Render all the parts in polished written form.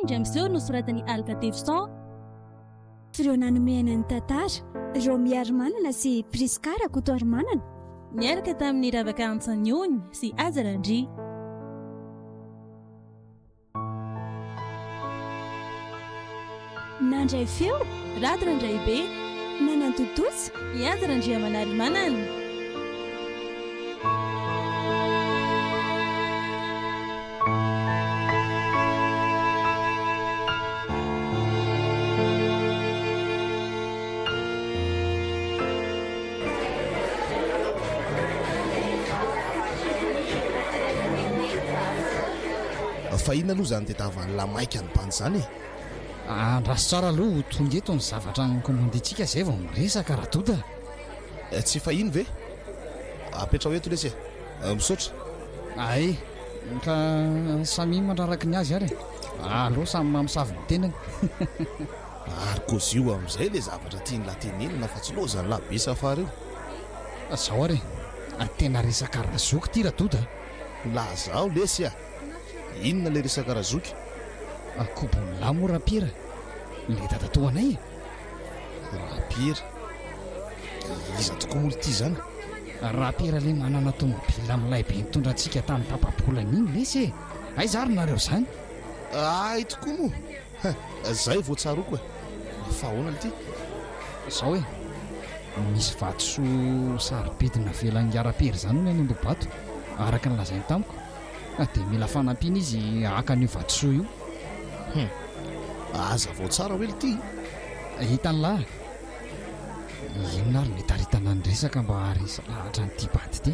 indray amin'izao nosoratany Alka Tefson. Fireo nanomehana ny tantara Romy Armanana sy Priskara Koto Armanana niaraka tamin'ny Ravaka Antsaniony sy Azarandry. Nandray feo Ratrandray be nanantotosa i Azarandry Amanary Manana. Fa inona aloha zany tetavany lamaika ny bany zany andraso tsara aloha tonga eto ny zavatra nkomonditsika zay vao miresaka raha toda tsy fa iny ve apetra ho eto lesy misaotra ay ka samy mandraraky ny azy ary aloha samy mamisavy ny tenany ary kozy io amin'izay le zavatra tiany latenenina fa tsy lozany labe safary io zao ary tena resaka razoky ty raha toda la zaho lesy inona le resaka razoky akobony lamo rapira le tatatoanay rapira iza tokoa molo ty zany rapira le manana tomobila amilay be nitondrantsika tamin'ny papabolana iny lesy ay zary nareo zany ay tokoa mo zay vo tsaroko fa honany ty zao misy vatosoa saripidina velan'ny arapery zany no any Ambohibato araka ny lazainy tamiko dia mila fanampiana izy aka an'io vatosoa io aza vao tsara hoe ty hitany lahy inona ary mitaritana ny resaka mba harisa lahatra nyity bady ty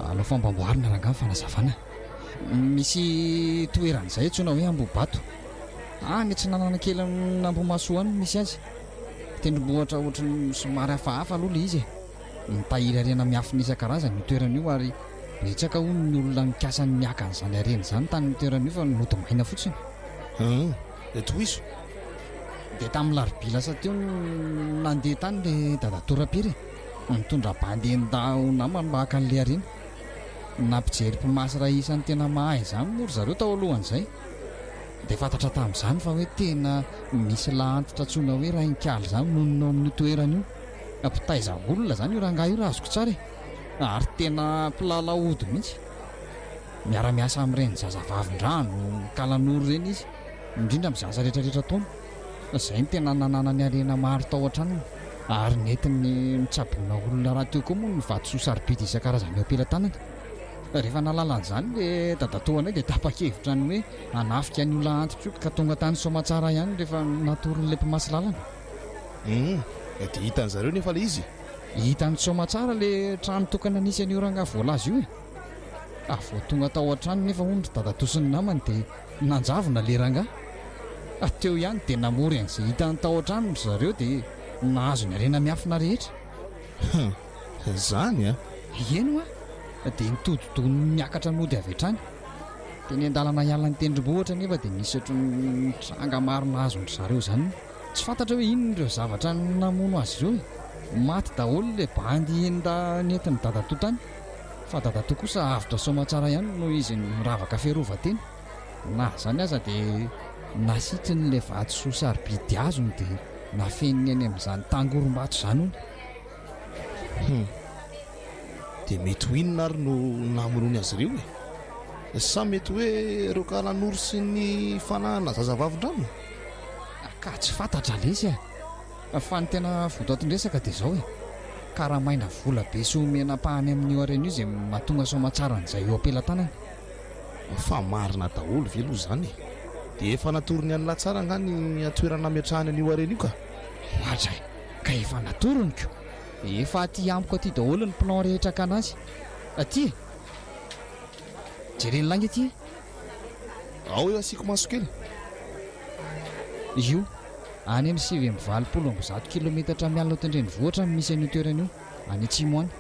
aloha fambamboarina ranga ny fanazavana misy toeran'izay tsona hoe Ambohibato any tsy nanana kely n'Ambohimaso any misy azy tendrombohatra ohatrany somary hafahafa aloha le izy mitahiry arena miafina isan-karazany ny toeran'io ary betsaka ho ny olona mikasany miakan'izany arena zany tany toeran'io fa nodomaina fotsiny toiso dia tamin'ny larobila sa teo nandeha tany le dadatorapiry mitondra bandy endao namany mba haka an'le arena nampijery mpimasy raha isan'ny tena mahay zany mory zareo tao alohan'izay dia fantatra tamin'izany fa hoe tena misy lahantitra tsona hoe raha inkaly zany nononao amin'ny toeran'io mpitaiza olona zany io rangahy io raha azoko tsara ary tena mpilalahody mihitsy miara-miasa amin'ireny zazavavin-drano kalanoro ireny izy indrindra amin'ny zaza rehetrarehetra taona izay ny tena nanana ny arena maro tao an-tranony ary netiny mitsabona olona raha teo koa moa ny vatosoa sarobidy isan-karazany eo ampelantanana rehefa nalalan'izany le dadatoanay dia tapa-kevitra ny hoe anafika ny olona antitra io ka tonga tany somatsara ihany rehefa natorin'ilay mpimasy lalana dia hitan'ny zareo nefa le izy hitan'ny somatsara le trano tokana nisy an'io rangahy voalazy io vao tonga tao an-trano nefa ondry dadatosiny namany dia nanjavona le rangahy teo ihany dia namory an'izay hitany tao an-trano zareo dia nahazo ny arena miafina rehetra zany eno dia nitodidony miakatra nody avy hatrany dia ny an-dalana hialan'ny tendrombohitra nefa dia misy ohatrany tranga maro nahazondry zareo zany tsy fantatra hoe inon'ireo zavatra namono azy ireo maty daholo le bandy enda nentin'ny dadatoa tany fa dadatoa kosa avitra somatsara ihany no izy miravaka fiarovatena na zany aza dia nasitriny le vatosoa sarobidy azony dia nafeniny any amin'izany tangorom-bato zany hono dia mety ho inona ary no namonony azy ireo sa mety hoe reo kalanoro sy ny fanahana zazavavin-drano ka tsy fantatra lesy fa ny tena votoatin-dresaka dia zao karaha maina vola be sy omena-pahany amin'io arena io izay mahatonga somatsara n'izay eo ampelantanana fa marina daholo ve aloha zany dia efa natorony any latsara nga ny atoerana miatrahany an'io arena io ka atray ka efa natoronyko efa aty amiko aty daholo ny plan rehetra ka anazy aty jereny langy aty ao eo asiako maso kely io any amin'ny 720 kilometatra mialina tendrenivohitra misy an'io toeran'io any atsimo any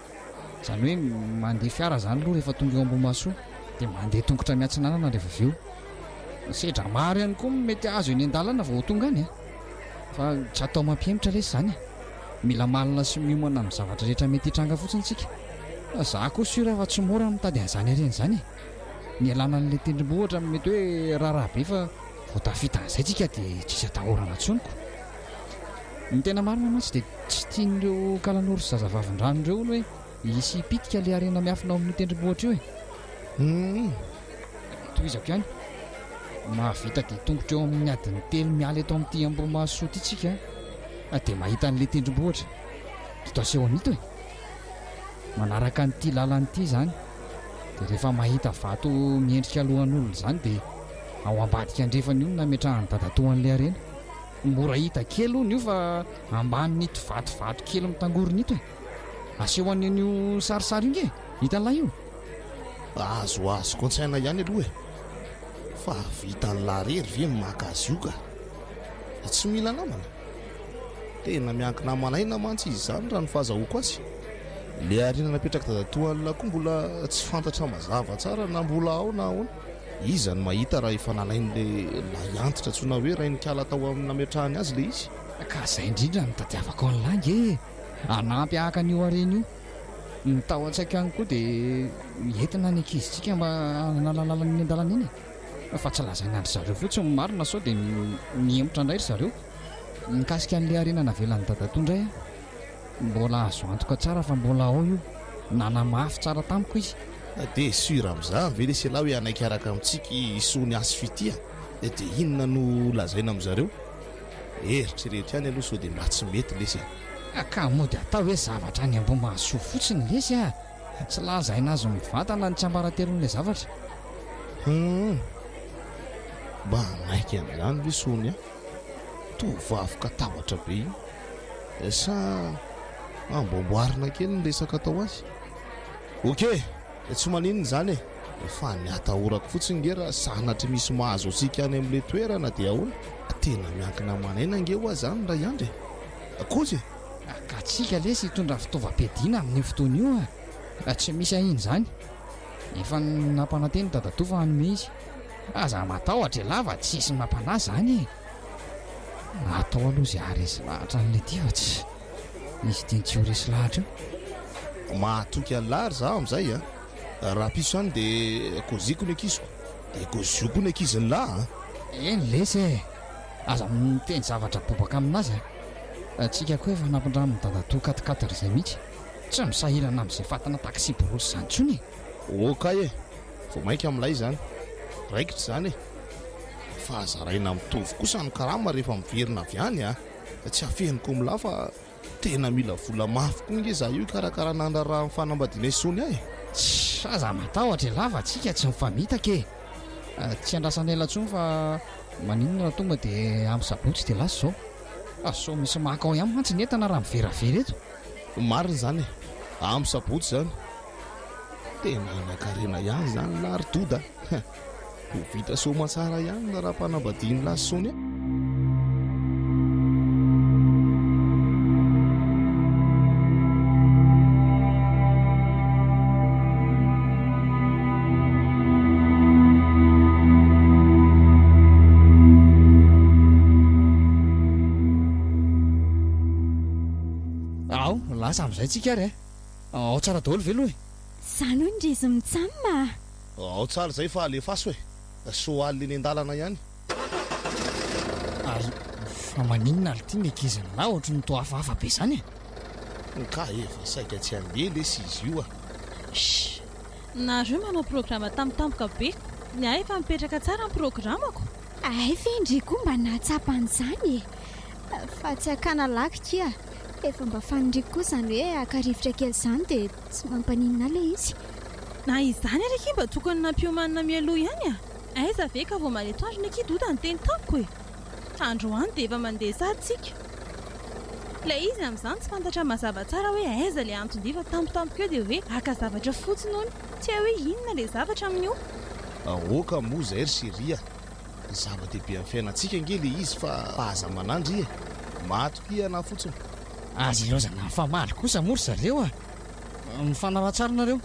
zany hoe mandeha fiara zany aloha rehefa tonga eo Ambohimaso dia mandeha tongotra miatsinanana rehefa avy eo sedra maro ihany koa mety azo eny an-dalana vao tonga any fa tsy atao mampiemitra lesy zany mila malina sy miomana amin'ny zavatra rehetra mety hitranga fotsiny tsika za koa sy rehefa tsy mora mitady an'izany areny zany ny alana n'la tendrombohitra mety hoe raharaha be fa vao tafita an'izay tsika dia tsisy atahorana tsoniko. Ny tena marina mantsy dia tsy tian'ireo kalanoro sy zazavavindrano ireo olo hoe hisy pitika le arena miafina ao amin'ny tendrombohitra io e. Toizako ihany mahavita dia tongotra eo amin'ny adiny 3 miala eto amin'ity Ambohimaso ity tsika dia mahita an'la tendrombohitra dito aseho anito e. Manaraka an'ity lalanyity zany dia rehefa mahita vato miendrika alohan'olona izany dia ao ambadika andrefana io nametrahany dadatoan'la arena. Mora hita kely hono io fa ambanin'ito vatovato kely mitangorona ito e. Aseho an'io sarisary inge hitan'lahy io. Azo konsaina ihany aloha e, fa vitan'la rery ve maka azy io ka tsy mila namana. Tena miankina manaina mantsy izy zany raha ny fahazahoako azy. Le arena napetraka dadatoan'la koa mbola tsy fantatra mazava tsara na mbola ao na ahoana. Izy ny mahita raha efa nalain'le lahantitra tsona hoe raha nikala tao amin'ny nametrahany azy le izy. Ka izay indrindra no tadiavako an'lange anampy ahaka an'io arena io. Ny tao an-tsaika any koa dia entina ny ankizitsika mba nalalalany an-dalana iny fa tsy lazaina andry zareo fotsiny marina sao dia miemotra indray ry zareo. Mikasika an'le arena navelan'ny dadatoa indray mbola azo antoka tsara fa mbola ao io nanamafy tsara tamiko izy. Dia sura amin'izany ve lesy lahy hoe anaiky araka amintsika isony asy fitia dia inona no lazaina amin'izareo. Eritrereto ihany aloha sao dia mba tsy mety lesy. Ka mody atao hoe zavatra ny Ambohimaso fotsiny lesy tsy lazaina azy mivantana ny tsy ambaratelon'ilay zavatra. Mba maiky amin'izany ve sony tovavoka tahotra be iny sa amboamboarina kely ny resaka atao azy. Ok, tsy maninona izany e, fa ny atahorako fotsiny nge raha sanatry misy mahazo antsika any amin'ilay toerana dia ahoana. Tena miankina manaina nge ho azany raha iandry akozy. Ka tsika lesy hitondra fitaovam-piadiana amin'ny fotoana io tsy misy ahiny izany. Efa nampananteny dadatoa fa hanome izy. Aza matahotra lava tsisy mampanahy izany e. Atao aloha izay aresy lahatra n'ilay ty fa tsy misy tiantsy ho resy lahatra io. Mahatoky an'lahary za amin'izay raha piso any dia koziko ny akiziko dia koziko ny akiziny lahy Eny lesy e, aza miteny zavatra bobaka aminazy tsika koa efa nampindramin'ny dadatoa katikatara izay mihitsy tsy misahirana amin'izay fatana taksi borosy izany tsony. Okay e, vao mainka amin'ilay izany raikitra izany fa azaraina mitovy kosa ny karama rehefa miverina avy any tsy afeniko milahy fa tena mila vola mafy koa nge za io ikarakarana raha mifanambadiana isony ahy. Aza matahotra lava tsika tsy mifamitaka e. Tsy andrasana ela tsony fa maninona tonga dia amin'ny sabotsy dia lasa zao. So misy maka ao ihany mantsy ny entana raha miveravera eto. Marina izany amin'ny sabotsy izany tena nakarena ihany izany lary-doda ho vita soma tsara ihany na raha mpanambadiany lasa sony lasa amin'izay tsika ary ao tsara daholo ve aloha Zany hoy ndrezy mitsamina. ao tsara izay fa alefaso e so alina eny an-dalana ihany. Fa maninona ary ity ny akiziny lahy ohatry ny toa hafahafa be izany ka efa saika tsy handeha lesy izy io nareo manao programa tampotampoka be ny ahy efa mipetraka tsara ny programako. Ay fendry koa mba nahatsapan'izany fa tsy hakana lakikia efa mba fanindriky koa izany hoe akarivotra kely izany dia tsy mampaninona le izy. Na izany araiky mba tokony nampiomanina mialoha ihany aiza ve ka vao maleto andro ny akidota ny teny tamiko e. Androany dia efa mandeha saditsika. Ilay izy amin'izany tsy fantatra mazava tsara hoe aiza ilay anton-diva tampotampoka eo dia hoe aka zavatra fotsiny hono tsy hay hoe inona ilay zavatra amin'io. Ahoaka moa izay ry Siria zava-dehibe amin'ny fiainantsika nge le izy fa aza manandry matokiana fotsiny. Azy ilaozana mifamaly kosa mory zareo mifanara tsara nareo.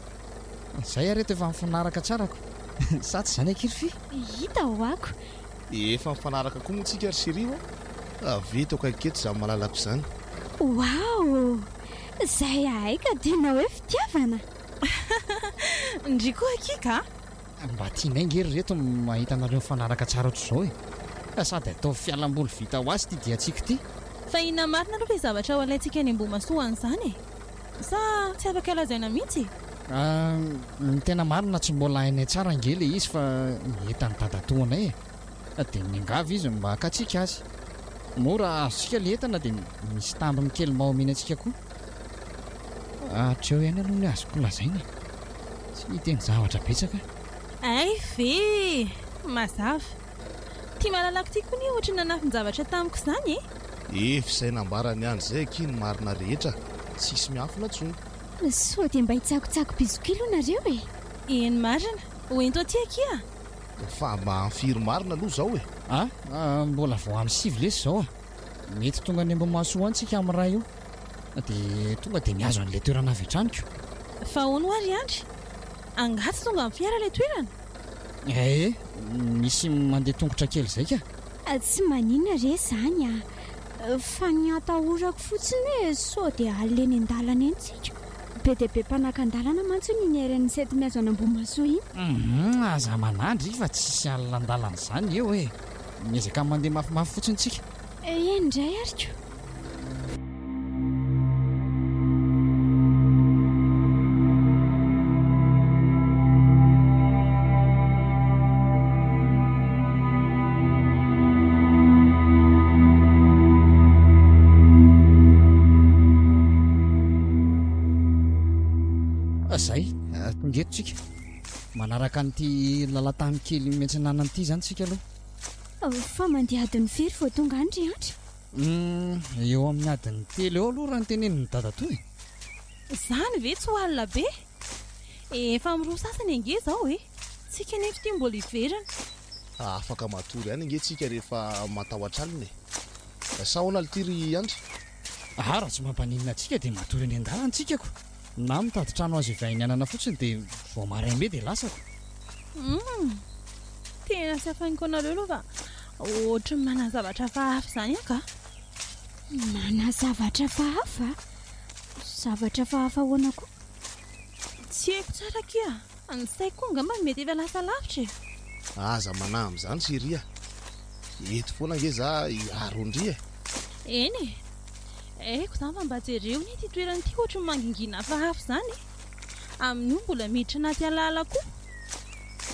Izay areto efa mifanaraka tsarako sa tsy izany ankirify. Hita ho ako Efa mifanaraka koa moa tsika ry Siria aveto akaiketo izany malalako izany. Wow, izay ahay ka tena hoe fitiavana. Ndry koa akika mba tianay ngery reto mahita anareo mifanaraka tsara ohatr'izao e sady atao fialamboly vita ho azy ty diantsika ty fa inona marina aloha ilay zavatra ho alaintsika any Ambohimasoan'izany e sa tsy afaka lazaina mihitsy ny tena marina tsy mbola hainay tsara ngely izy fa entany dadatoanay e dia mingava izy mba hakatsika azy mora azosika le entana dia misy tambiny kely mahomena antsika koa hatreo ihany aloha ny azoko lazaina tsy hiteny zavatra betsaka ay ve mazava tia malalako tia koa ny ohatra nanafiny zavatra tamiko izany e izay nambarany ihany izay kiny marina rehetra tsisy miafina ntsony sao dia mba hitsakotsako bizokilo nareo e eny marina hoento aty akia fa mba mifiry marina aloha izao e mbola vao amin'ny sivy lesy izao mety tonga ny Ambohimasoa antsika amin'ny raha io dia tonga dia mihazo an'ilay toerana avy hatraniko fa hono ary andry angatsy tonga amin'ny fiara ilay toerana misy mandeha tongotra kely izay ka tsy maninona re izany fa ny atahorako fotsiny hoe sao dia aleny an-dalana entsika be dia be mpanaka an-dalana mantsy ny ineran'ny sety mihazo any Ambohimasoa iny aza manandry fa tsisy alina an-dalana izany eo e miezaka mandeha mafimafy fotsiny tsika endray ariko zay ngetotsika manaraka an'ity lalatany kely miantsinana an'ity zany tsika aloha fa mandeha adiny firy vao tonga andry andry eo amin'ny adiny telo eo aloha raha ny teneniny dadatoa izany ve tsy ho alina be efa miroa sasany ange izao e tsika nefa ity mbola iverana afaka matory ihany ange tsika rehefa matahotra alina e sahoana litiry andry raha tsy mampaninina antsika dia matory any an-dalana tsikako na mitady trano azo ivainy anana fotsiny dia vao maraimbe dia lasako tena sy afaniko anareo aloha fa ohatra ny manazavatra fahafa izany aka manazavatra fahafa zavatra fahafa hoana koa tsy haiko tsara kia ny saiko koa ngamba mety efa lasa lavitra aza manahy amin'izany syria eto foana nge za hiarondry eny haiko izany fa mba jereo ny ty toerana ty ohatra ny mangingina fahafa izany amin'io mbola miditra anaty alala koa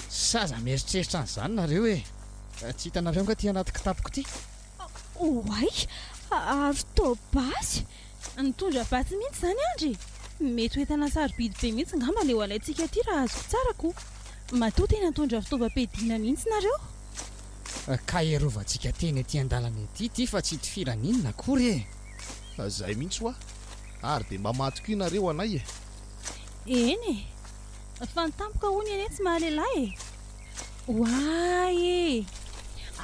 saza mieritreritra an'izany nareo e tsy hitanareo nga ty anaty kitapoko ty oay ary to basy nitondra basy mihitsy izany andry mety ho entana sarobidy be mihitsy ngamba le ho alaintsika ty raha azoko tsara koa matoa tena nitondra fitaovam-piadiana mihitsy nareo ka erovantsika teny aty an-dalana ety ty fa tsy hitofiran'inona akory e zay mihitsy hoa ary dia mba matoko inareo anay e eny fa nitampoka hoany eny tsy mahalehilahy oay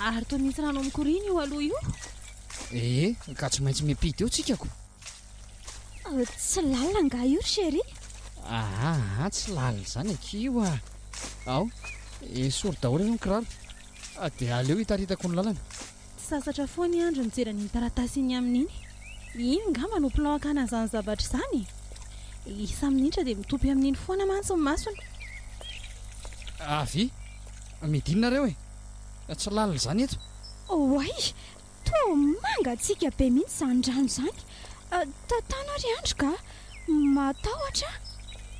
ary toa misy rano amikoriny io aloha io ka tsy maintsy miampita eo tsikako tsy lalina nga io chéri tsy lalina izany akio ao sory daholo eo ny kiraro dia aleo hitaritako ny lalana tsy sasatra foany andro mijeran'iny taratasy iny amin'iny iny ngamba no plan akana izany zavatra izany isa minitra dia mitopy amin'iny foana mantsy ny masony avy midinonareo e tsy lalina izany eto oay to mangatsika be mihitsy izany rano izany tatana ry andro ka matahotra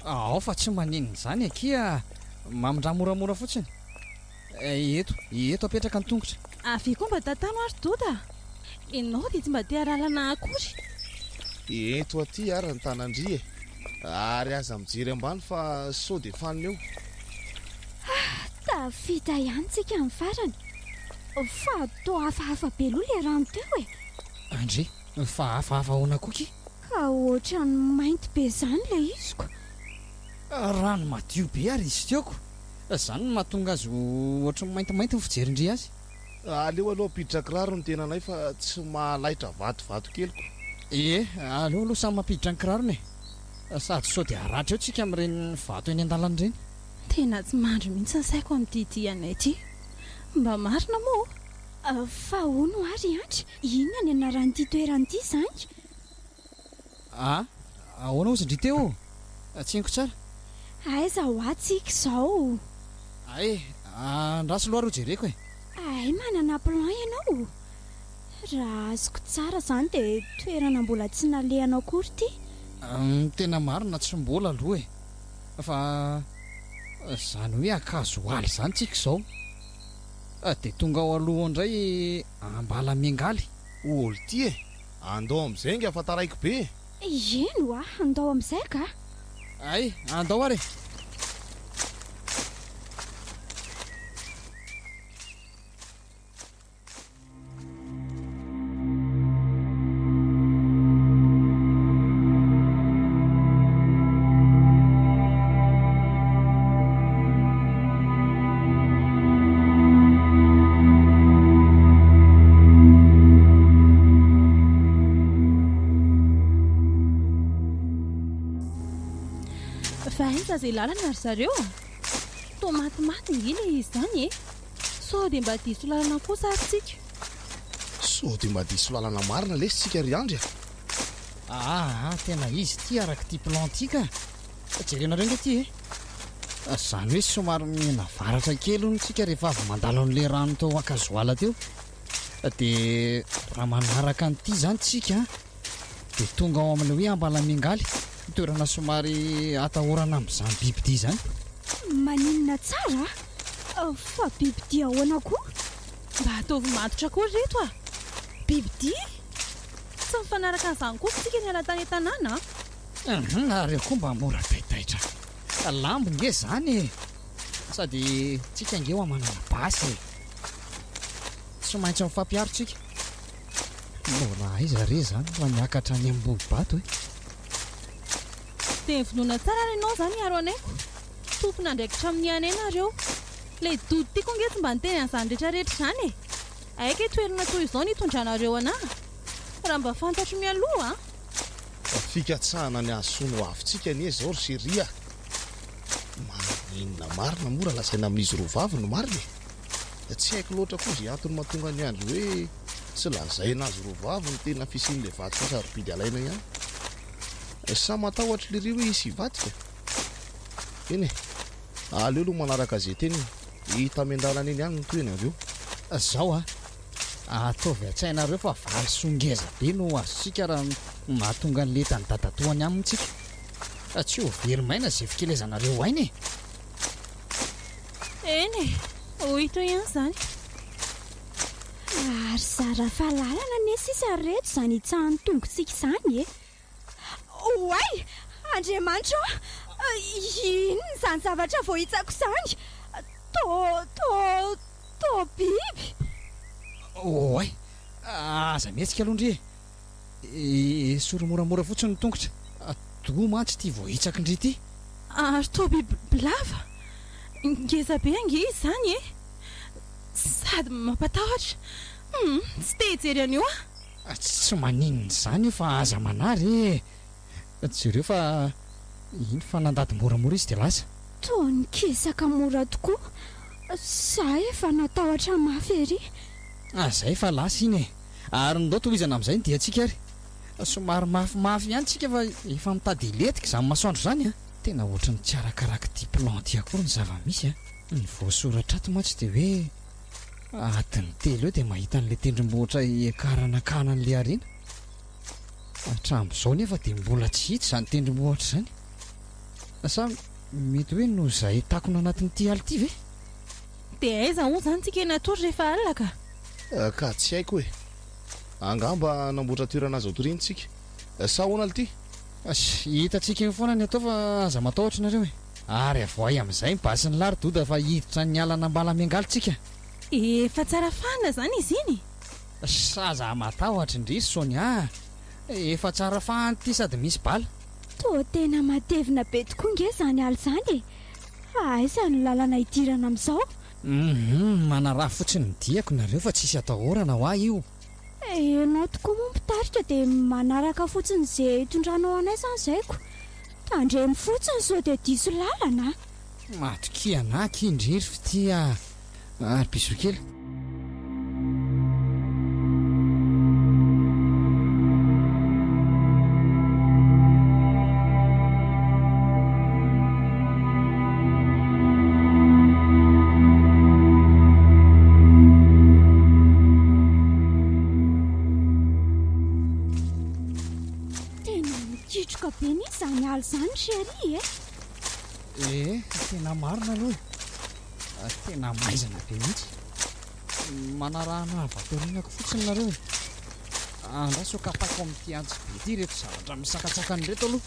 ao fa tsy maninona izany akia mamindra moramora fotsiny eto apetraka ny tongotra avy koa mba tatano ary doda ianao dia tsy mba tia ralana akory eto aty ary ny tanandry e ary aza mijery ambany fa sao dia fanina eo tafita ihany tsika amin'ny farany fa to hafahafa be loha le rano teo e andry fa hafahafa hoana koky ka ohatra ny mainty be izany ilay iziko rano madio be ary izy teoko izany no mahatonga azy ohatra ny maintimainty ny fijerindry azy aleo aloha apiditra kiraro ny tenanay fa tsy mahalaitra vatovato keliko aleo aloha samy mampiditra ny kirarony sady sao dia aratra eo tsika amin'ireny vato eny an-dalana ireny tena tsy mandro mihitsy ny saiko amin'ity anay ty mba marina moa fa hono ary andry inona ny anaran'ity toeran'ity izany ahoana ozy ndry teo tsy hainko tsara aiza ho atsika izao ay andraso loha ro jereko e ay manana plan ianao raha azoko tsara izany dia toerana mbola tsy nalehanao kory ty tena marina tsy mbola aloha e fa zany hoe akazo aly zany tsika izao dia tonga ao aloha indray ambala miangaly olo ty e andao amin'izay nga afataraiko be eno a andao amin'izay ka ay andao ary fa aiza zay lalana ry zareo to matimaty ngina izy zany e sao dia mba diso lalana kosa aryntsika sao dia mba diso lalana marina lesitsika ry andry tena izy ty araka ty plan ty ka jerenareo nge ty e zany hoe somary mena varatra kely ntsika rehefa avy mandalo an'le rano tao akazoala teo dia raha manaraka an'ity zany tsika dia tonga ao amin'le hoe ambala miangaly toerana somary atahorana amin'izany bibidy zany maninona tsara fa bibidy ahoana koa mba ataovy matotra koa reto a bibidy tsy mifanaraka an'izany koa tsika ny alatany an-tanàna ary koa mba mora taitaitra lambo nge zany sady tsika nge ho manana basy tsy maintsy mifampiaro tsika mbola aiza re zany fa miakatra any ambony bato e dia nyvonoana tsara ry ianao zany aro anaiko tompona ndraikitra amin'ny any ianareo ilay dody ty koa nge tsy mba niteny an'izany rehetrarehetra izany e aika toerana toy izao nitondranareo anahy raha mba fantatro mialoha fikatsahana ny azosono avintsika anie zao ry seria maninona marina mora lasaina amin'izy roa vavy no marina e tsy haiko loatra koa zay antony mahatonga ny andro hoe tsy lazaina azy roa vavy ny tena fisian'le vaty fa sarobidy alaina ihany sa matahotra le ry hoe isy hivatika eny e aleo aloha manaraka zay teny hita amian-dalana eny ihany notoeny aveo zao ataovy atsainareo fa vary songeza be no azosika raha mahatonga an'letany dadatoany amintsika tsy ho verymaina zay fikelezanareo ainy eny e hohitra ihany zany ary zara fahalalana ne sisa reto izany hitsahany tongosika izany e oay andriamanitra inona izany zavatra vao hitsako izany to biby oay aza mihetsika aloha ndry e soromoramora fotsiny ny tongotra do mantsy ty vao hitsaka indry ty ary to biby bilava ngeza be ange izy zany e sady mampatahotra tsy tehijery an'io tsy maninona zany io fa aza manary jereo fa iny fa nandady moramora izy dia lasa to nikisaka mora tokoa za efa natahotra mafy ery zay fa lasa iny e ary ndao tohizana amin'izay ny dia atsika ary somary mafimafy ihany tsika fa efa mitady letika izany masoandro zany tena ohatra ny tsy arakaraka ty plan ty akory ny zava-misy ny voasoratra ato mantsy dia hoe atiny telo eo dia mahita n'la tendrombohitra ekaranakana n'le arena hatramin'izao nefa dia mbola tsy hita izany tendrombohitra izany sa mety hoe no izay takona anatin'ity aly ity ve dia aiza ho zany tsika natory rehefa alina ka tsy haiko hoe angamba namboatra toerana azy autoriantsika sa hoana ly ty hitantsika iny foana ny atao fa aza matahotra nareo e ary avoay amin'izay mibasy ny lary doda fa hiditra ny alana ambala miangalitsika efa tsara fana zany izy iny saza matahotra indry sonia efa tsara fahany ty sady misy bala to tena matevina be tokoa nge zany aly zany e aiza ny lalana hidirana amin'izao manaraha fotsiny nidiako nareo fa tsisy atahorana ho ahy io ianao tokoa moa mpitarika dia manaraka fotsiny izay hitondranao anay zany zaiko tandremy fotsiny sao dia diso lalana matokianaky indriry fitya ary pisokely mivoaka be ny izany aly izany chéri tena marina aloha tena maizana be mihitsy manarahana vatorinako fotsiny nareo andraso kapako amin'ity antsy be ity reto zavatra misakatsakany reto aloha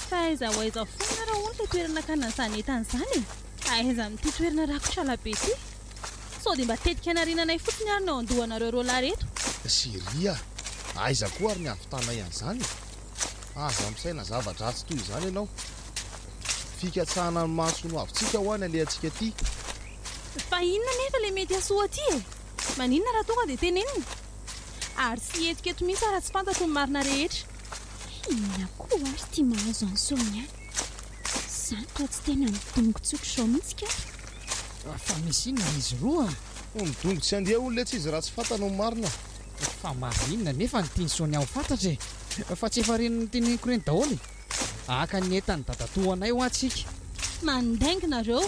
fa aiza ho aiza foana raha ony ilay toerana kanan'izany entan'izany aiza amin'ity toerana rakotrala be ity sao dia mba tetika anarinanay fotsiny ary no andohanareo rola reto Siria aiza koa ary ny avitanay an'izany aza misaina zavatra atsy toy izany ianao fikatsahana ny mahasono avintsika ho any alehantsika aty fa inona nefa ilay mety asoa aty maninona raha tonga dia tenenina ary sy etiketo mihitsy raha tsy fantatro ny marina rehetra inona koa ary tia mahazo an'izao any izany ka tsy tena midongotsotro izao mihitsy ka fa misy inona izy roa midongo tsy andeha olona tsy izy raha tsy fantana ny marina fa marinona nefa ny tiany sony aho fantatra fa tsy efa renony teneniko reny daholo aka ny entany dadatoanay ho atsika mandainginareo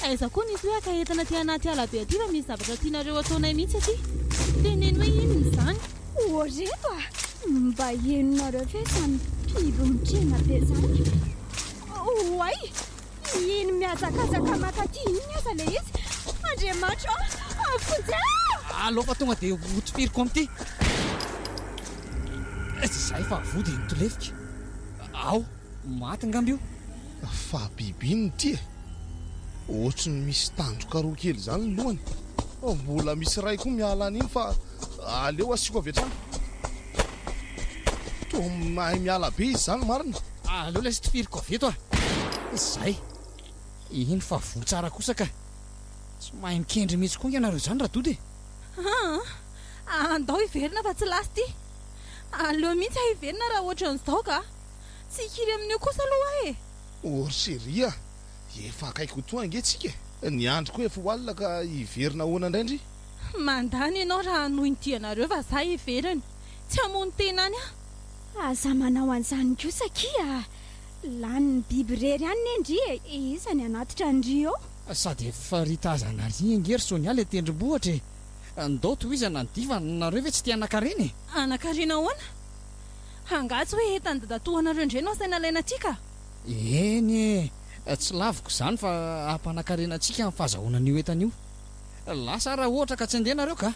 aiza koa nisy hoe aka entana ty anaty alabe aty fa misy zavatra tianareo ataonay mihitsy aty teneny hoe inona izany oreto mba henonareo fe samy biby mitrena be zany oay iny miazakazaka makaty iny aza le izy andriamanitra afonjy aloha fa tonga dia hotsipiriko amin'ity zay fa vody nitolefika ao maty ngamby io fa biby iny ty ohatry ny misy tandroka roa kely izany ny lohany mbola misy ray koa miala an'iny fa aleo asiko avy hatrany to mahay miala be izy izany marina aleo lay sy tifiriko avy eto zay iny fa vo tsara kosa ka tsy mahay mikendry mihitsy koa ianareo izany raha dody andao hiverina fa tsy lasy ty aleo mihitsy hiverina raha ohatran'izao ka tsy hikiry amin'io kosa aloha Orseria efa akaiko toa angentsika ny andro koa efa hoalina ka hiverina hoana indraindry mandany ianao raha noho ny tianareo fa za hiveriny tsy hamony tena any aza manao an'izany kosa kia lany biby rery any nendry izany anatitra ndry eo sady efa ritazana ry angery sony aly tendrombohatra andao toizana ny diva nareo ve tsy tia anakareny anakarena hoana hangatsy hoe entany dadatohanareo indray no asaina laina atsika eny tsy laviko izany fa ampanankarena antsika amin'ny fahazahoana n'io entana io lasa raha ohatra ka tsy andehanareo ka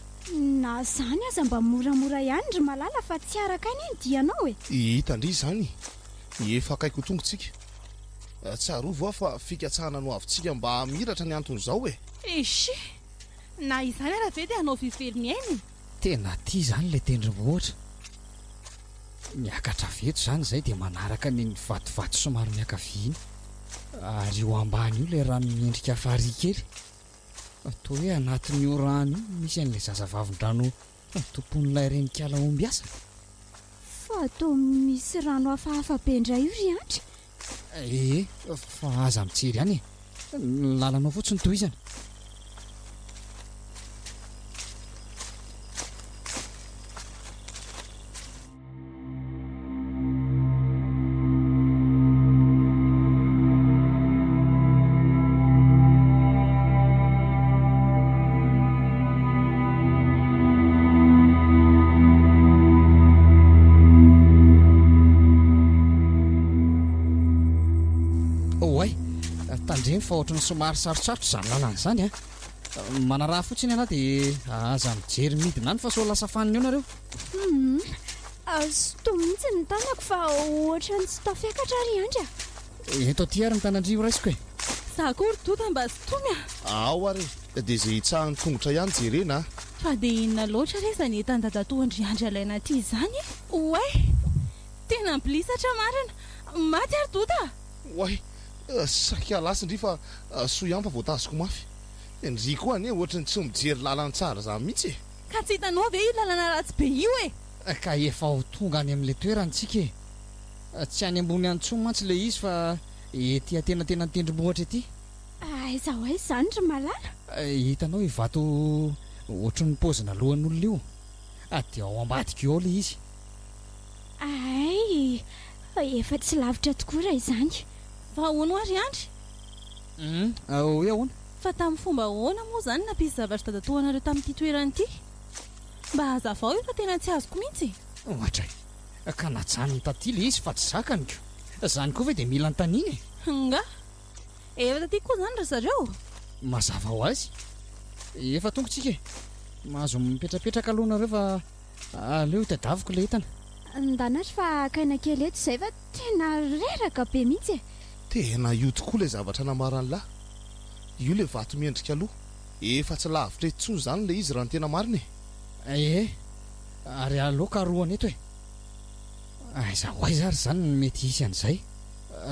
na zany aza mba moramora ihany ry malala fa tsy araka any eny dianao hitandry izany efa akaiko tongotsika tsarovo aho fa fikatsahana no avintsika mba miratra ny anton'izao isy na izany raha ve dia hanao fiveliny ainy tena ty izany lay tendrombohatra miakatra veto izany izay dia manaraka ny vatovato somary miakaviany ary io ambany io lay rano miendrika fahary kely toa hoe anatin'io rano io misy an'ilay zazavavin-drano tompon'ilay renikala omby asa fa atao misy rano hafahafa be indray io ry andry fa aza mijery ihany ny lalanao fotsiny toizana fa ohatrany somary sarotsarotro izany lalana izany manaraha fotsiny ianao dia aza mijery midina any fa so lasa faniny eo nareo azo to mihitsy ny tanako fa ohatrany tsy tafiakatra ry andry eto aty ary ny tanandrio raisiko za koa ry tota mba sy tomy ao ary dia izay hitsahany tongotra ihany jerena fa dia inona loatra re izany entany dadatoandry andry alaina aty izany oay tena mpilisatra marina maty ary tota oay saika lasindry fa soa ihany fa voatazoko mafy ndry koa ane ohatrany tsy mijery lalana tsara za mihitsy ka tsy hitanao ve io lalana ratsy be io ka efa ho tonga any amin'ilay toerantsika tsy any ambony antsoa mantsy le izy fa ety atenatena ny tendrombohatra ety aiza ho aiza izany ry malala hitanao hivato ohatry ny pozina lohan'olona io dia ao ambadika eo le izy ay efa tsy lavitra tokoa raha izany fa ahoana ary andry hoe ahoana fa tamin'ny fomba ahoana moa izany nampisy zavatra dadatohanareo tamin'ity toerana ity mba hazavao io fa tena tsy azoko mihitsy ohatra ka najanony taty le izy fa tsy zakany ko Izany koa ve dia mila nytaniana e nga efa taty koa zany ry zareo mazava ho azy efa tongotsika e mahazo mipetrapetraka alohanareo fa aleo itadiaviko ilay entana ndanatra fa kaina kely eto izay fa tena reraka be mihitsy e tena io tokoa ilay zavatra namarany lahy io lay vato miendrika aloha efa tsy lavitra etsony izany ilay izy raha ny tena marina e ary aloka roany eto e aiza ho aiza ary zany mety isy an'izay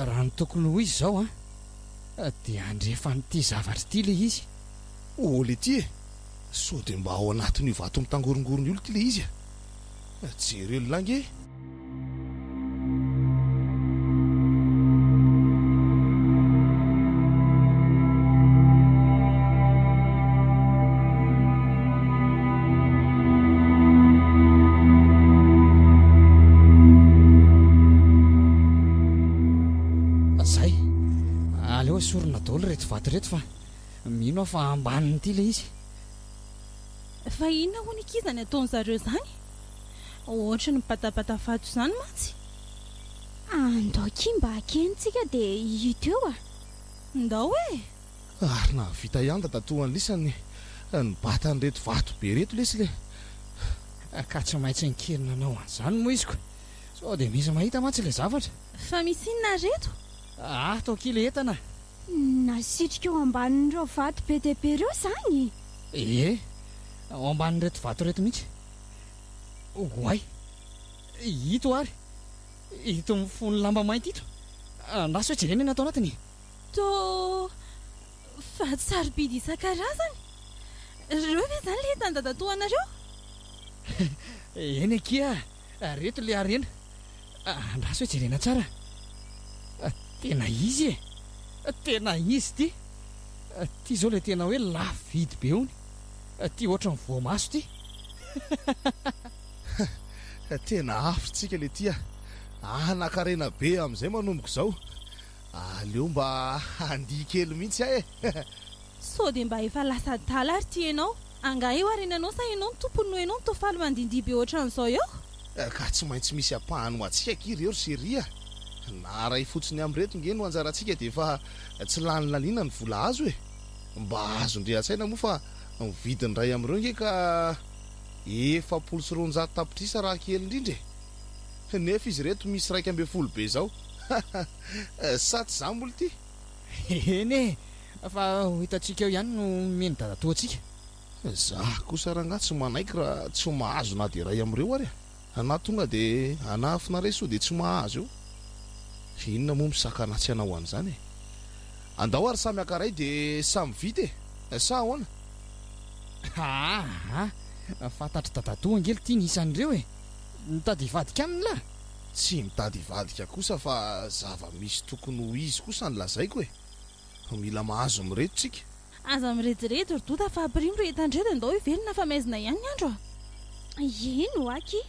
raha ny tokony ho izy izao dia andrefa nyity zavatra ity ilay izy oly ity e so dia mba ao anatin'io vato mitangorongorony olo ity ilay izy jereo lange zay aleo sorona daolo reto vato reto fa mino aho fa ambaniny ity ilay izy fa inona ho ny kizany ataony zareo zany ohatra ny batabata vato izany mantsy andao kimba akentsika dia hito eo ndao e ary na vita ihany da tatohan'ny lisany ny batan'reto vato be reto lesy le ka tsy maintsy nikerina anao an'izany moa iziko sao dia misy mahita mantsy ilay zavatra fa misy inona reto atao kila entana nasitrika eo ambanin'ireo vato be dia be ireo zany ao ambanin'reto vato reto mihitsy oay hito ary hito mifony lamba mainty ito andraso hoe jereny natao anatiny to vato sarobidy isan-karazany reo ve zany le hitandadatoanareo eny akia reto le arena andraso hoe jerena tsara tena izy e tena izy ty zao le tena hoe lafo vidy be ony ty ohatra ny voamaso ty tena afitsika le tya anakarena be amin'izay manomboko izao aleo mba handia kely mihitsy ahy e so dia mba efa lasa dala ary ty ianao anga eo arenanao sa ianao ny tompony no ianao ny tofaly mandindia be ohatran'izao eo ka tsy maintsy misy ampahany ho antsika kiry eo ry seria na ray fotsiny amin'reto nge no anjarantsika dia efa tsy lany laniana ny vola azo e mba azo ndrea-tsaina moa fa mividiny ray amin'ireo nge ka 700 tapitrisa raha kely indrindra e nefa izy reto misy 110 be zao sa tsy zany molo ty eny e fa hitantsika eo ihany no meny dadatoantsika za kosa raha nga tsy manaiky raha tsy mahazo na dia ray amin'ireo ary ana tonga dia anafinareo so dia tsy mahazo eo inona moa misakana tsy anao an'izany e andao ary samy akaray dia samy vita e sa ahoana fantatry dadatoa angely tia ny isan'ireo e mitady hivadika aminy lahy tsy mitady hivadika kosa fa zava-misy tokony ho izy kosa ny lazaiko e mila mahazo mireto tsika aza mirediredy ry dota fa aprimo retandreto andao ivelona fa maizina ihany ny andro eno aky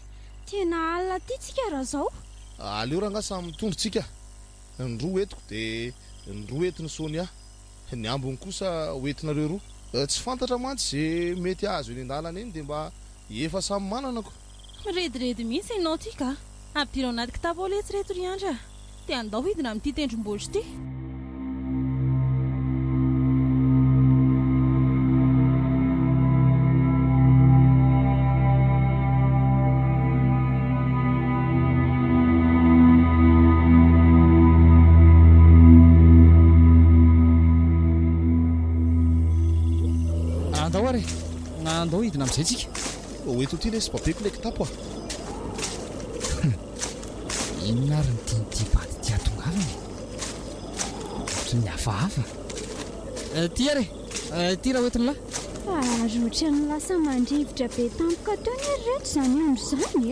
tena alina ty tsika raha zao aleo raha nga samy mitondrotsika ny roa etiko dia ny roa etiny sonia ny ambony kosa hoentinareo roa tsy fantatra mantsy zay mety azo eny an-dalana eny dia mba efa samy mananako mirediredy mihitsy ianao ty ka ampiro anaty kitapo letsyreto ry andra dia andao hidina amin'ity tendrom-bohitra ity andao ary andao hidina amin'izay tsika oeto ty le sy babeko ilay kitapo inona ary ny tianyty bady ty atongavany ohatra ny hafahafa ty ary ty raha oetiny lahy rotra ny lasa mandrivotra be tampoka taony ary reto izany andro izany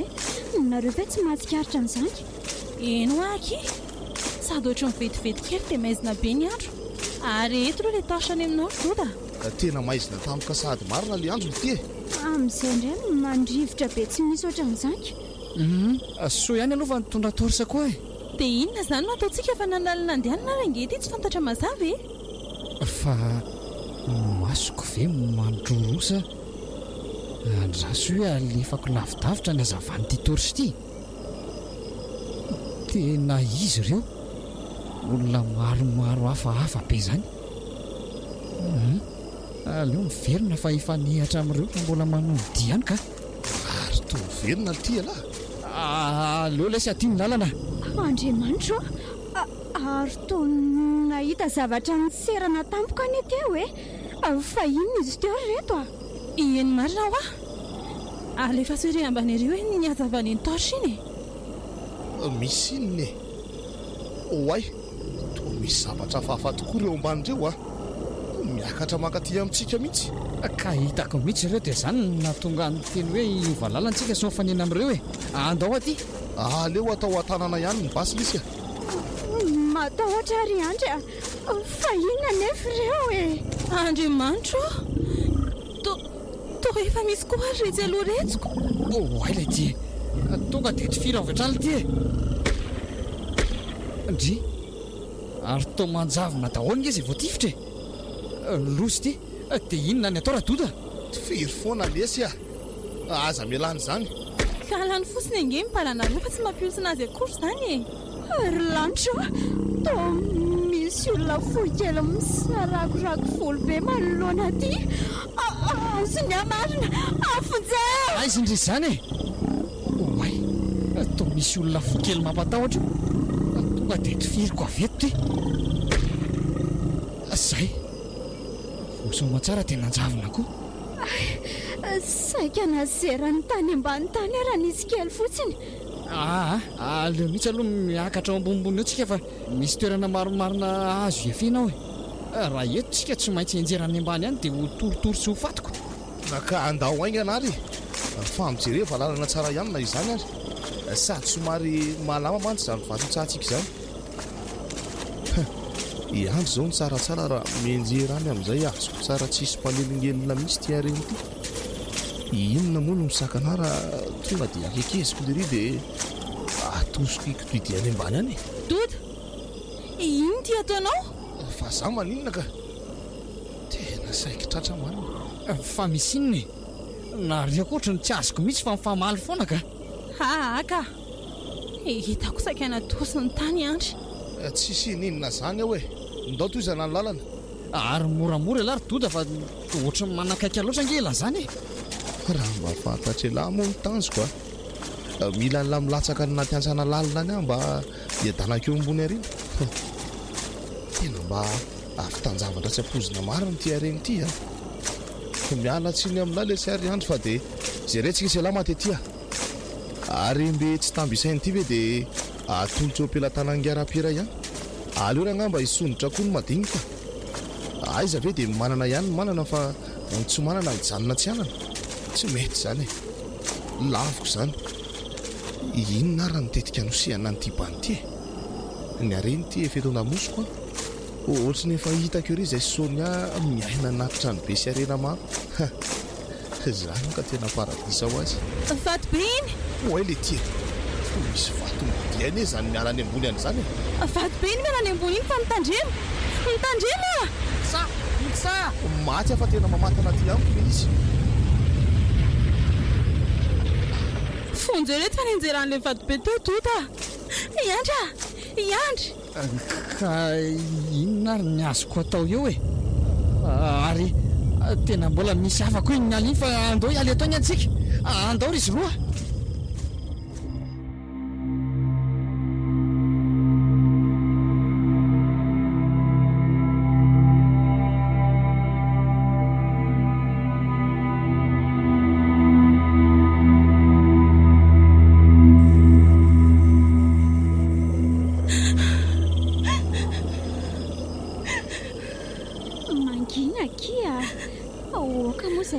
e nareo ve tsy mahatsikaritra an'izany eno aky sady ohatra mivetivety kely dia maizina be ny andro ary eto aloha le tarsany aminao ry dota tena maizina tampoka sady marina le andro ty e amin'izay indray mandrivotra be tsy misy ohatran'izany so ihany aloha fa nitondra torsa koa e dia inona izany no ataontsika fa nanalina andehanana ary angety tsy fantatra mazava e fa masoko ve mandrorosa andraso hoe alefako lavidavitra ny hazavany ty torsa ity tena izy ireo olona maromaro hafahafa be zany. Aleo miverina fa efa nihatra amin'ireo fa mbola manodidy ihany ka. Ary toa miverina ty alahy. Aleo lay sy aty ny lalana. Andriamanitra ary toa nahita zavatra niserana tampoka any teo fa inona izy teo reto Eny marina ho alefa sore ambany ireo ny azavany ny torche iny. Misy inona oay toa misy zavatra fahafa tokoa ireo amban'ireo miakatra makaty amintsika mihitsy. Ka hitako mihitsy ireo dia zany natonga ny teny hoe ivalalantsika sy mifanena amin'ireo andao aty. Aleo atao an-tanana ihany ny basy lisy matahotra ary andry fa inona nefa ireo Andriamanitra toa efa misy koa retsy aloha retsiko. Ay lay ty tonga dia tsy firavatra ty ndry ary toa manjavona daholo izy voatifitra losy ty dia inona ny atao raha-doda. Firy foana lesy aza mialany zany. Ka lany fotsiny ange mipalana roa fa tsy mampiolosina azy akory zany Ry lanitra toa misy olona fohy kely misarakorako volo be manoloana aty. Azony amarina afonjeo. Aizy ndry zany oay toa misy olona fohy kely mampatahotra tonga dia tsy firiko aveto ty. Zay vosoma tsara dia nanjavona koa. Saika nazerany tany ambany tany raha nisy kely fotsiny. Aleo mihitsy aloha miakatra ao ambonimbony eo tsika fa misy toerana maromarina azo efianao raha eto tsika tsy maintsy enjerany ambany ihany dia ho toritory sy ho fatoko. Ka andao aingana ary famijere fa lalana tsara ihany na izany ary sady somary malama mantsy izany vatotsahantsika izany. Iandro izao ny tsaratsara raha mienjera any amin'izay azoko tsara tsisy mpanelingelina mihitsy ty areny ty. Inona moa no misakana raha tonga dia akekeziko lery dia atosiko ikodidiany ambany any. Doda ino ty ataonao? Fa za maninona ka tena saiki tratra marina. Fa misy inona nareo koatra ny tsy azoko mihitsy fa mifamaly foana ka. Ka hitako saika natosiny tany andry. Tsisy ininona zany aho ndao toy izana ny lalana. Ary moramora lary doda fa ohatra ny manakaiky loatra angela zany raha mba fantatra lahy moa ny tanjoko mila nla milatsaka ny naty-antsana lalina any mba hiadanakeo ambony areny. Tena mba afitanjavatra tsy ampozina marina ty areny ty miala tsiny amin'lahy le sy ary andro fa dia zerentsika isy lahy matetya ary mbe tsy tambisainy ty ve dia atolotra eo ampelantanangara-pera ihany. Aleo raha ngamba hisondrotra koa ny madinika. Aiza ve dia manana ihany ny manana fa ny tsy manana hijanona tsy anana tsy mety zany laviko zany. Inona raha nitetika nosihana ny ty bany ty ny areny ty efa eto andamosiko ohatra ny efa hitako eo ry izay sonia miaina natitra ny be sy arena maro. Zany ka tena paradisa ho azy. Vato be iny oay le ty misy vato modiany zany miala any ambony any zany. Vato be iny miala any ambony iny fa mitandrema Mitsa maty afa tena mamatana ty amiko le izy. fonjeo reto fa nenjeran'le vato be teo tota. Iandra ka inona ary ny azoko atao eo ary tena mbola misy hafa koa ny aliny fa andao ialy atao ny antsika andao ry izy roa.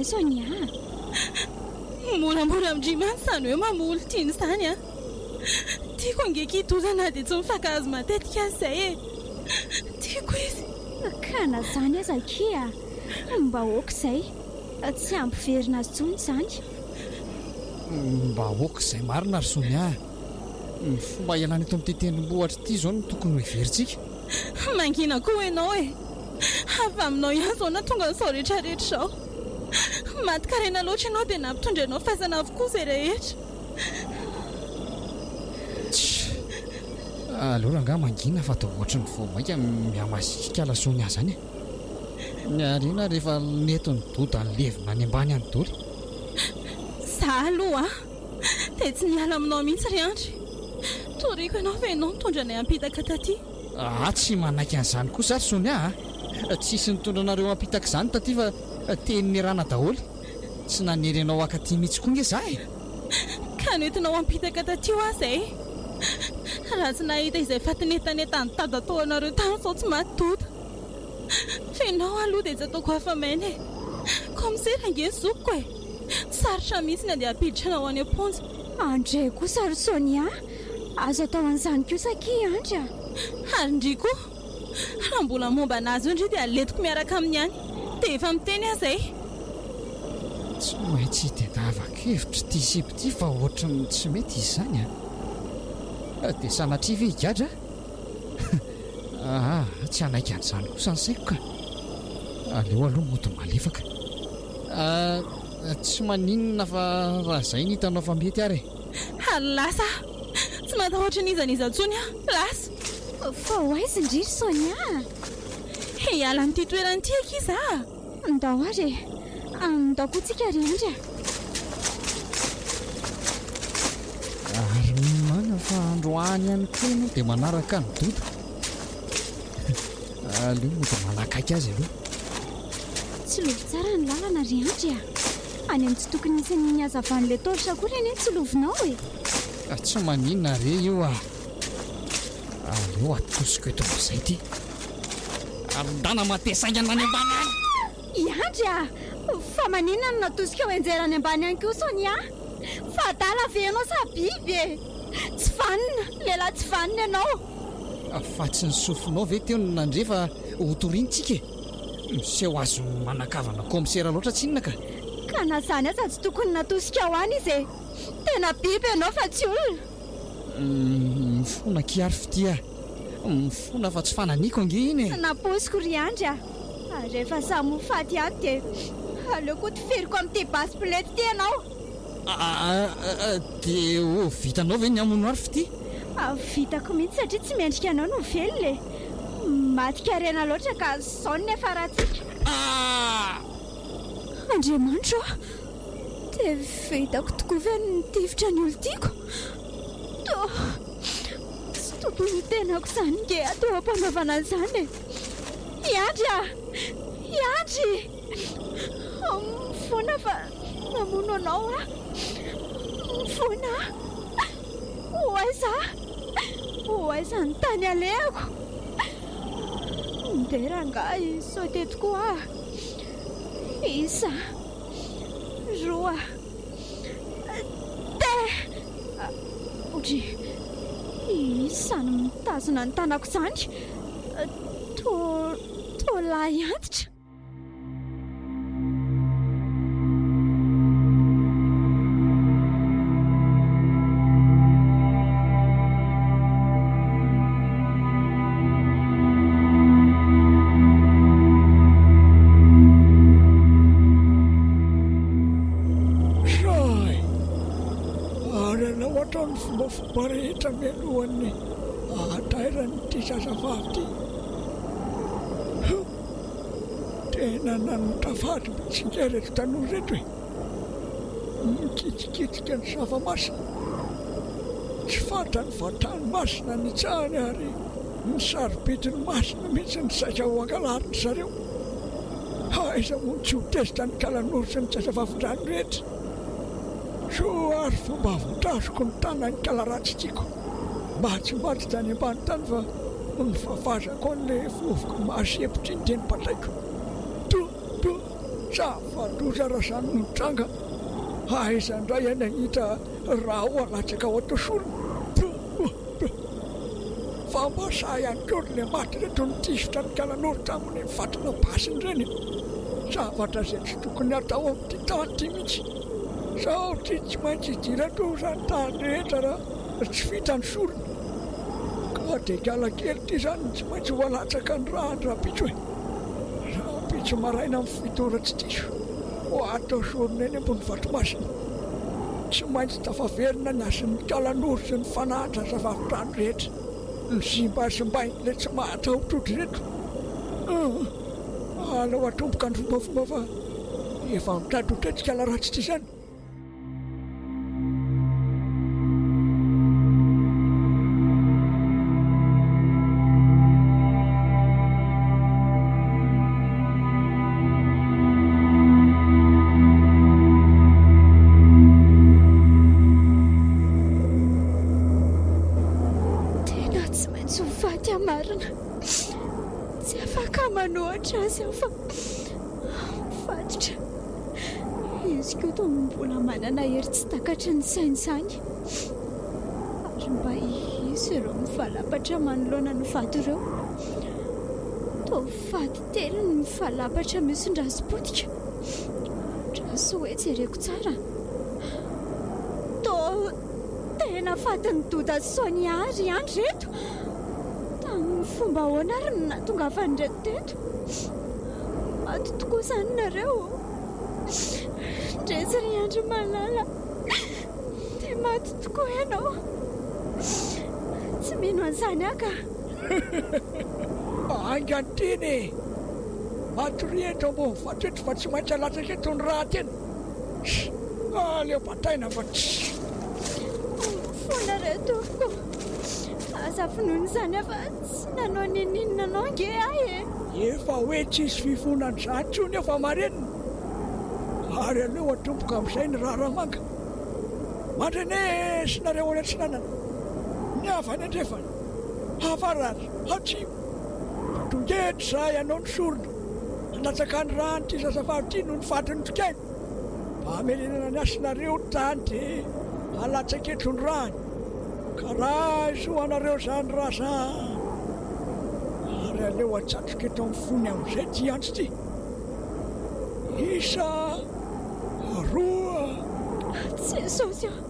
Sonia moramora amindrimany zany hoe mamoly tiany zany tiako angeky hitozana dia tsy mifakahazo matetika azy izay tiako izy kana zany aza kia mba oka izay tsy ampiverina azy tsony zany mba oka izay marina ry Sonia ny fomba ialany eto amin'ity tendrombohitra ity zao no tokony hoheverintsika. mangina koa ianao avy aminao ihany zao na tonga n'izao rehetrarehetra izao maty karena loatra ianao dia nampitondra anao fahaizana avokoa izay rehetra. aloha nga mangina fa to ohatry ny vo maika miamasika lasony azy zany ny arina rehefa neto ny doda ny levina any ambany any doly za aloha dia tsy niala aminao mihitsy ry andry toriko ianao fa ianao mitondra nay ampitaka taty tsy manaiky an'izany kosa ary sony tsisy nitondra anareo ampitaka izany taty fa teny ny rana daholy tsy nanery anao akaty mihitsy koa nge za ka noentinao ampitaka taty o azy raha tsy nahita izay fatinetanetany tada tao anareo tany sao tsy matoda fa ianao aloha dia tsy ataoko hafa maina comme se rangeny zokoko sarotra mihitsy ny andeha apiditra anao any am-ponja andray kosa ry Sonia azo atao an'izany kosa ki andry ary ndry koa raha mbola momba anazy io indry dia aletiko miaraka amin'ny any dia efa miteny azy tsy maintsy tedavakevitra ty sipy fa ohatra ny tsy mety izy zany dia sanatriva higadra tsy anaiky an'izany kosa ny saiko ka aleo aloha moto malefaka tsy maninona fa raha izay ny hitanao fa mety ary lasa tsy matahoatra nizaniza ntsony lasa fa ho aizy indriry Sonia hiala n'ity toerany ty aky iza ndao ary ndao kotsika ry andry ary mana fa androany ihany koa ianao dia manaraka ny doda aleo moto manakaiky azy aloha tsy lovy tsara ny lalana ry andry any amin'ny tsy tokony nisy ny hazavan'ilay toritra koa reny tsy lovinao tsy maninona re io aleo atosiko eto amin'izay ty arondana matesaingana any ambany any iandry fa maninona no natosika eo enjerany ambany any koa Sonia fa dala ve ianao sa biby tsy vanina lehilahy tsy vanina ianao fa tsy ny sofinao ve teo no nandrefa hotorinitsika miseho azo manakavana komisera loatra tsy inona ka na zany aza tsy tokony natosika ao any izy tena biby ianao fa tsy olona mifona kiary fitia mifona fa tsy fananiko ange iny naposiko ry andry rehefa samy faty any dia aleo koa tiferiko amin'ity basy plety ty ianao dia vitanao ve ny amono ary fity vitako mihitsy satria tsy miendrika anao no velole matika rena loatra ka zao ny nefa rahatsika Andriamanitra dia vitako tokoa ve nitivitra ny olo tiako tsy tokony tenako izany nge atao ampanaovana an'izany iandry mifona fa namono anao mifona hoaiza ny tany alehako nderanga sao tetikoa isa roa te otry isany mitazona ny tanako izany tolahy antitra fomba rehetra mialohan'ny atairany ity zazavavy ty tena nanotafady mitsinga reto tanora reto mikitsikitsika ny zava-masina tsy fantany vatany masina ny tsahany ary nisarobetiny masina mihitsy ny saika ho angalariny zareo aiza moa tsy ho tezitra ny kalan'oro sy ny zazavavin-drano rehetra so ary fomba voatazoko ny tanany kalaratsy tiako mba tsy mbatsy tany ambany tany fa ny vavazako an'ilay vovoko mahasepotry ny teny bataiko to zava-doza raha zany no tranga aiza indray any ahita raha ho alatsaka ao atao-sorona fa mba sa ihany koa le maty reto nitisotra ny kalan'oro taminy mifatrana basiny reny zavatra izay tsy tokony atao amin'ity tany ty mihitsy sao ty tsy maintsy idiran-doza ny tany rehetra raha tsy vita ny sorona ka dia galakely ty zany tsy maintsy ho alatsaka ny raha ny rapitso rapitso maraina amin'ny fitoratsy tiso ho atao sorona eny ambony vatromasina tsy maintsy tafaverina ny asin'ny kalan'oro sy ny fanahitra zavavitrano rehetra Misimbasimbay le tsy mahatahotrotry reto. Alao atomboka ny fombafomba fa efa mitradotretrika laratsy ty zany. Tsy afaka manohatra azy aho fa mifatotra. Izy koa toa mbola manana hery tsy takatry ny sainy izany. Ary mba izy ireo mivalapatra manoloana ny vady ireo. Toa vady telo ny mivalapatra mison-drazi-potika. Raha sy hoe jereko tsara, toa tena fatiny Doda Sonia ary ihany reto. Fomba ahoana ary no nahatongavany reto teto? Maty tokoa izany nareo. Ndresy ry andro malala dia maty tokoa ianao. Tsy mino an'izany aho ka. Anganteny e, maty ry eto mbô fatretra fa tsy maintsy alatsaka eto ny raha tena. Aleo bataina fa tsy. Fona retoroko. Aza finoana izany afa tsy nanao nininanao nge ahy e. Efa hoe tsisy fifonan'izany tsony efa marenina. Ary aleo atomboka amin'izay ny raharamanga. Mandrenesinareo any antsinanana. Ny avany andrefana, hafarary, atsimo. Tongetra izahay ianao ny sorona. Hanatsaka ny rano ty zazavavy ty no ny fatiny tokainy. Mba hamelenana ny asinareo tany dia halatsaka eto ny rano. Ka raha isoanareo izany raha zany. Ary aleo atsatroka eto amin'ny fony amin'izay ty andro ty. Isa roa. Tsy sosy aho.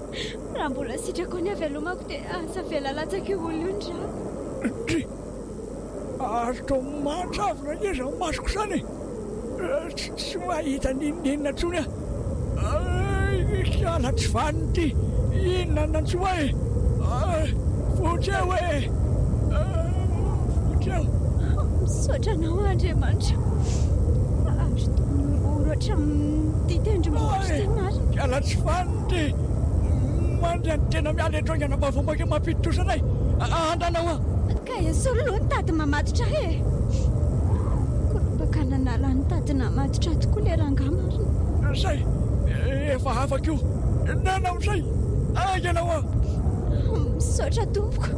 Raha mbola sitrako ny havelomako dia asa vela latsaka io olo io ny drako. Ty, ary toa mahatsavina ieza ny masoko izany e. Tsy mahita ninina tsony aho. Kiala tsy vaniny ty. Inona nantsoa e? Fotseo e! Fotseo! Misaotra anao Andriamanitra. Ary oratra ty tendrombohitra ty marina. Kiala tsy vaniny ty. Mandray tena miala eto angana mavombaky mampiditosana ay. Andanao aho. Ka esolo ny tady mamatotra e. Koropaka nanala ny tady namatotra tokoa le ranga marina. Zay, efa afaka io. Nanao zay. Aianao aho. Misaotra tompoko.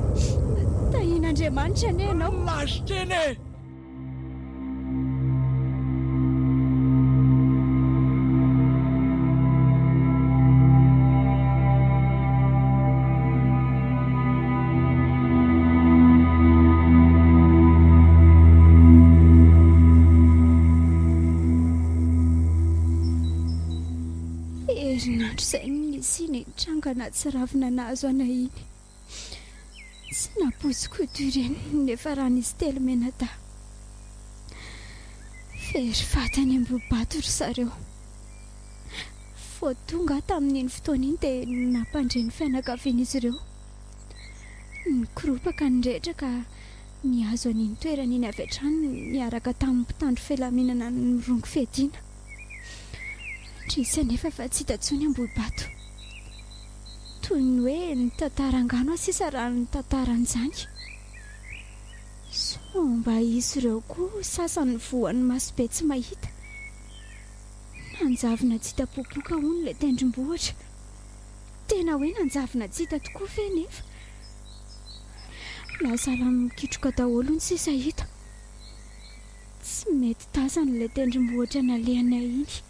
Tahin'Andriamanitra ane ianao. Lasy teny e. Herinandro izay nisy ny trangana tsy ravina nahazo anay iny. Tsy napoziko ireny nefa raha nisy telo mena ta. Fery fatany ambobato ry zareo. Fô tonga tamin'iny fotoana iny dia nampandre ny fianakavian'izy ireo. Nikoropaka ny rehetra ka nihazo an'iny toerana iny avy hatrany niaraka tamin'ny mpitandro filaminana ny rongo fiadiana. Trisy anefa fa tsy hita intsony ambohibato. Toy ny hoe ny tantarangano asisa raha ny tantaran'izany. So mba izy ireo koa sasany voan'ny masobe tsy mahita. Nanjavina tsy hita popoka hono ilay tendrombohitra. Tena hoe nanjavina tsy hita tokoa fe nefa. Lazala mikitroka daholo ny sisa hita. Tsy mety tazana ilay tendrombohitra nalehanay iny.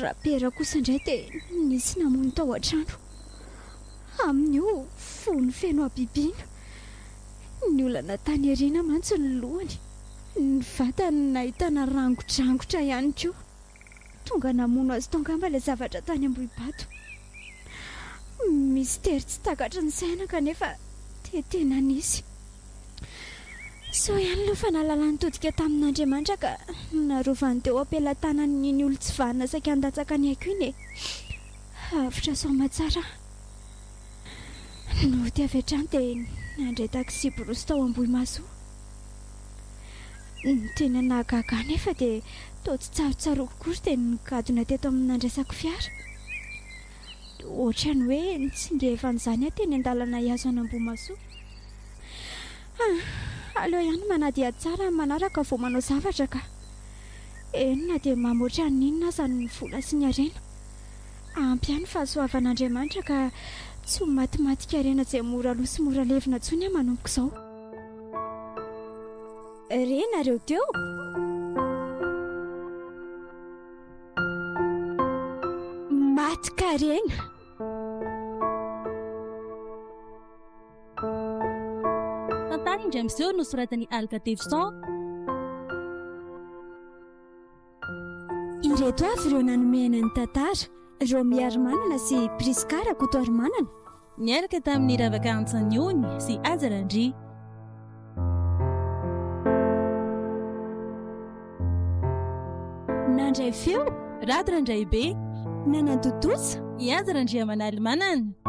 Rapera kosa indray dia nisy namono tao an-trano. Amin'io fony feno abibiana. Ny olana tany ariana mantsy ny lohany. Ny vatany nahitana rangodrangotra ihany koa. Tonga namono azy tao angamba ilay zavatra tany ambohibato. Mistera tsy takatra ny saina kanefa tena nisy. So ihany aloha fa nalala nitodika tamin'Andriamanitra ka narovany teo ampelantanan'iny olo tsy vanina saika andatsaka ny haiko iny e. Avitra soma tsara. no ty avy hatrany dia nandray taxi borosy tao Ambohimaso. Tena nahagaga nefa dia tao tsy tsarotsaroako kory dia nikadona teto amin'nandraisako fiara. Ohatrany hoe nitsingevan'izany aho teny an-dalana hiazo any Ambohimaso. Aleo ihany manady ady tsara manaraka vao manao zavatra ka. Enona dia mamoatra n'inona aza ny vola sy ny harena. Ampy ihany fahasoavan'Andriamanitra ka tsy ho matimatika harena izay mora loha sy mora levina intsony aho manompoko izao. Re nareo teo? Maty karena. Tantara indray amin'izao nosoratan'i Alka Davidson. Ireto avy ireo nanomehana ny tantara. Romy Armanana sy Priska Rakoto Armanana. Niaraka tamin'ny Ravaka Antsaniony sy Azarandry. Nandray feo, Raty Randray be, nanantotosa, i Azarandry Manaly Manana.